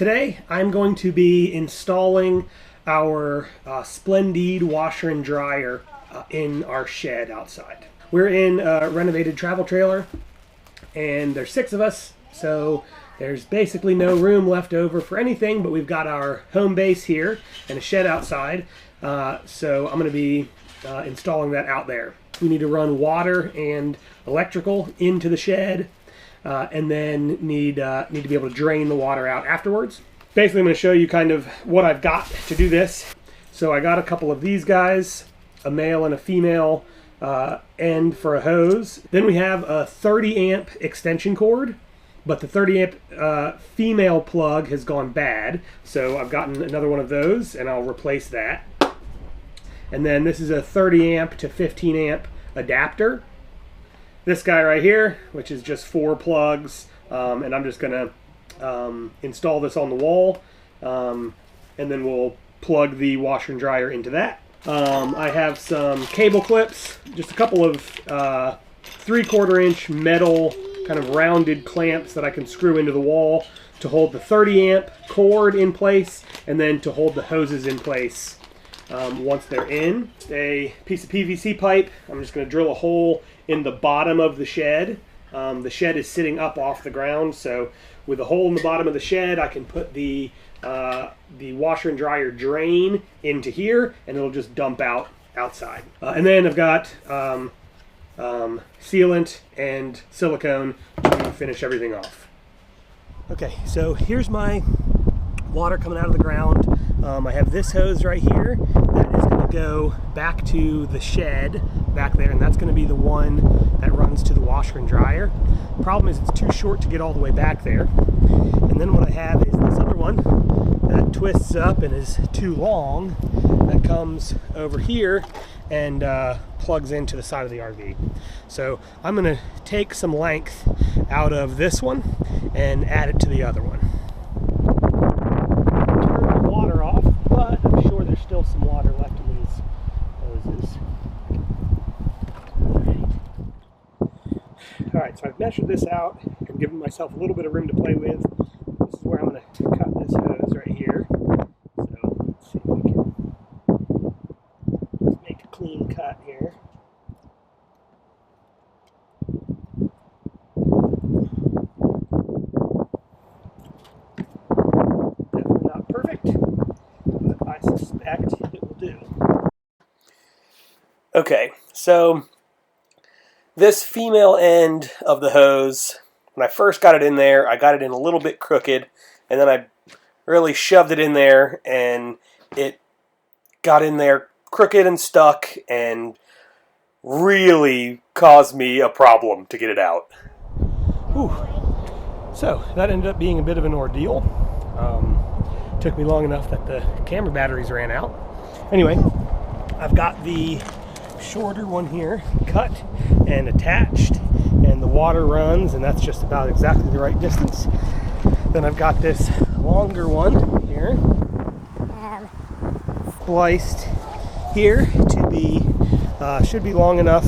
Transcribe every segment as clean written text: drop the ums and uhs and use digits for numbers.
Today I'm going to be installing our Splendide washer and dryer in our shed outside. We're in a renovated travel trailer and there's 6 of us, so there's basically no room left over for anything, but we've got our home base here and a shed outside, so I'm going to be installing that out there. We need to run water and electrical into the shed, and then need to be able to drain the water out afterwards. Basically, I'm going to show you kind of what I've got to do this. So I got a couple of these guys, a male and a female end for a hose. Then we have a 30 amp extension cord, but the 30 amp female plug has gone bad. So I've gotten another one of those and I'll replace that. And then this is a 30 amp to 15 amp adapter. This guy right here, which is just 4 plugs, and I'm just gonna install this on the wall, and then we'll plug the washer and dryer into that. I have some cable clips, just a couple of 3/4 inch metal kind of rounded clamps that I can screw into the wall to hold the 30 amp cord in place, and then to hold the hoses in place once they're in. A piece of PVC pipe. I'm just going to drill a hole in the bottom of the shed. The shed is sitting up off the ground, so with a hole in the bottom of the shed, I can put the washer and dryer drain into here, and it'll just dump out outside. And then I've got sealant and silicone to finish everything off. Okay, so here's my water coming out of the ground. I have this hose right here that is going to go back to the shed back there, and that's going to be the one that runs to the washer and dryer. Problem is it's too short to get all the way back there. And then what I have is this other one that twists up and is too long that comes over here and plugs into the side of the RV. So I'm going to take some length out of this one and add it to the other one. Turn the water off, but I'm sure there's still some water left in these hoses. Alright, so I've measured this out and given myself a little bit of room to play with. This is where I'm going to cut this hose right here. So let's see if we can just make a clean cut here. Definitely not perfect, but I suspect it will do. Okay, so this female end of the hose, when I first got it in there, I got it in a little bit crooked, and then I really shoved it in there, and it got in there crooked and stuck, and really caused me a problem to get it out. Whew. So that ended up being a bit of an ordeal. Took me long enough that the camera batteries ran out. Anyway, I've got the shorter one here cut and attached, and the water runs, and that's just about exactly the right distance. Then I've got this longer one here spliced here to be should be long enough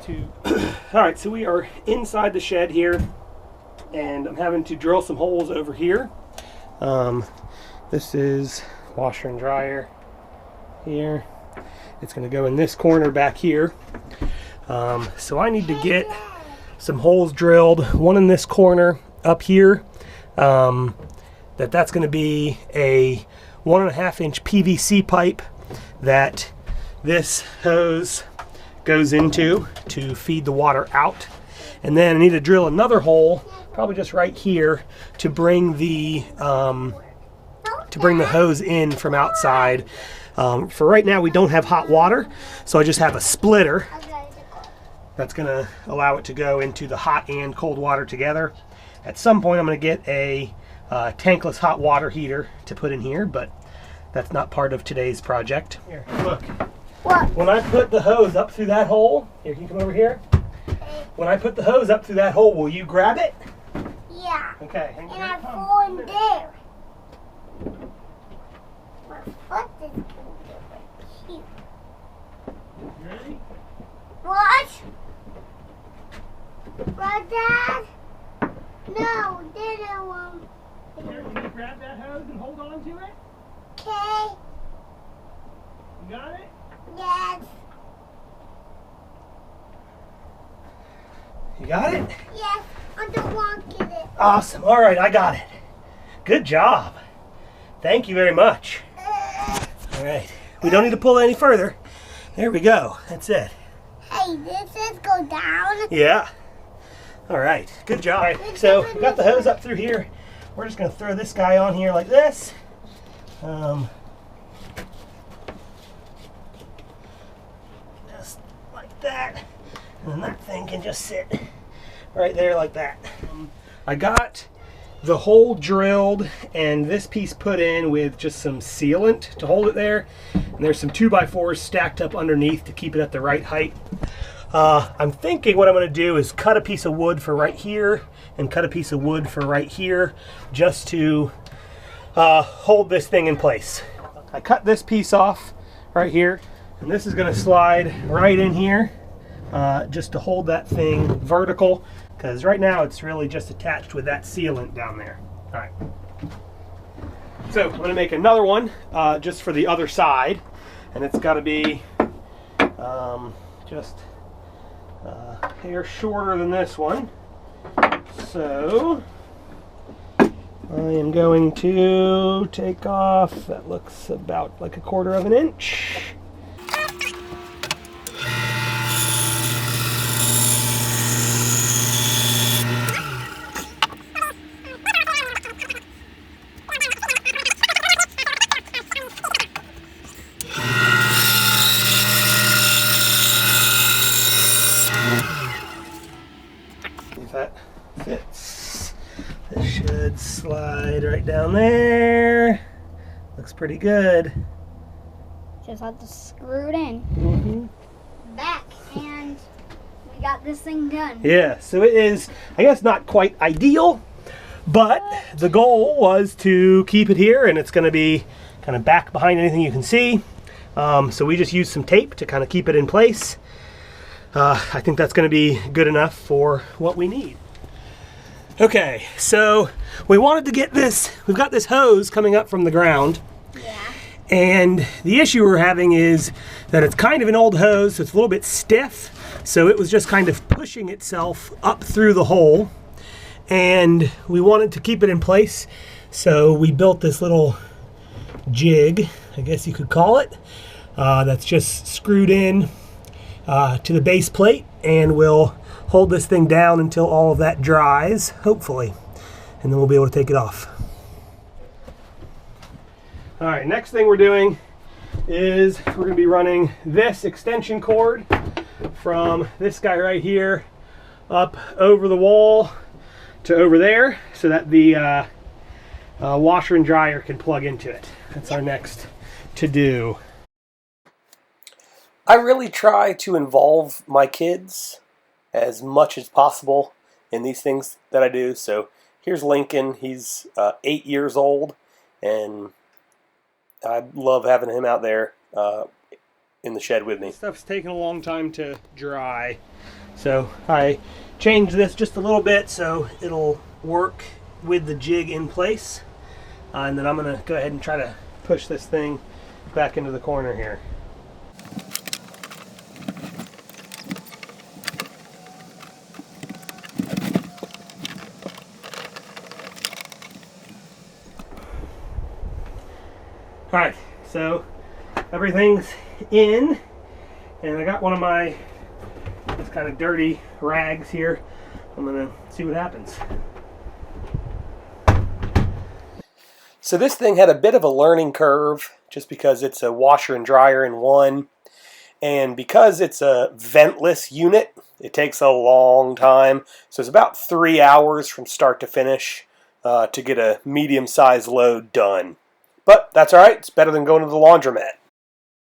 to alright, so we are inside the shed here, and I'm having to drill some holes over here. This is washer and dryer here. It's going to go in this corner back here. So I need to get some holes drilled, one in this corner up here. That's going to be a 1.5 inch PVC pipe that this hose goes into to feed the water out. And then I need to drill another hole, probably just right here, to bring the hose in from outside. For right now, we don't have hot water, so I just have a splitter that's going to allow it to go into the hot and cold water together. At some point, I'm going to get a tankless hot water heater to put in here, but that's not part of today's project. Here, look. What? When I put the hose up through that hole, here, can you come over here? When I put the hose up through that hole, will you grab it? Yeah. Okay. And I fall in there. My foot is going to be cute. Ready? What? What, Dad? No, didn't want. Here, can you grab that hose and hold on to it? Okay. You got it? Yes. You got it? Yes. I don't want to get it. Awesome. All right, I got it. Good job. Thank you very much. All right. We don't need to pull it any further. There we go. That's it. Hey, this is go down. Yeah. All right. Good job. All right, so we got the hose up through here. We're just going to throw this guy on here like this. Just like that. And then that thing can just sit right there like that. I got the hole drilled and this piece put in with just some sealant to hold it there. And there's some 2x4s stacked up underneath to keep it at the right height. I'm thinking what I'm going to do is cut a piece of wood for right here and cut a piece of wood for right here just to hold this thing in place. I cut this piece off right here and this is going to slide right in here just to hold that thing vertical, because right now it's really just attached with that sealant down there. All right. So I'm going to make another one just for the other side, and it's got to be just a hair shorter than this one. So I am going to take off, that looks about like 1/4 inch. If that fits, this should slide right down there. Looks pretty good. Just have to screw it in. Back, and we got this thing done. Yeah, so it is, I guess, not quite ideal, but the goal was to keep it here, and it's going to be kind of back behind anything you can see. So we just used some tape to kind of keep it in place. I think that's going to be good enough for what we need. Okay, so we wanted to get this, we've got this hose coming up from the ground. Yeah. And the issue we're having is that it's kind of an old hose, so it's a little bit stiff. So it was just kind of pushing itself up through the hole. And we wanted to keep it in place. So we built this little jig, I guess you could call it, that's just screwed in to the base plate, and we'll hold this thing down until all of that dries, hopefully, and then we'll be able to take it off. All right, next thing we're doing is we're going to be running this extension cord from this guy right here up over the wall to over there, so that the washer and dryer can plug into it. That's our next to do. I really try to involve my kids as much as possible in these things that I do. So here's Lincoln. He's 8 years old, and I love having him out there in the shed with me. Stuff's taking a long time to dry, so I changed this just a little bit so it'll work with the jig in place, and then I'm going to go ahead and try to push this thing back into the corner here. Alright, so everything's in, and I got one of my this kind of dirty rags here. I'm going to see what happens. So this thing had a bit of a learning curve just because it's a washer and dryer in one, and because it's a ventless unit, it takes a long time. So it's about 3 hours from start to finish to get a medium-sized load done. But that's all right. It's better than going to the laundromat.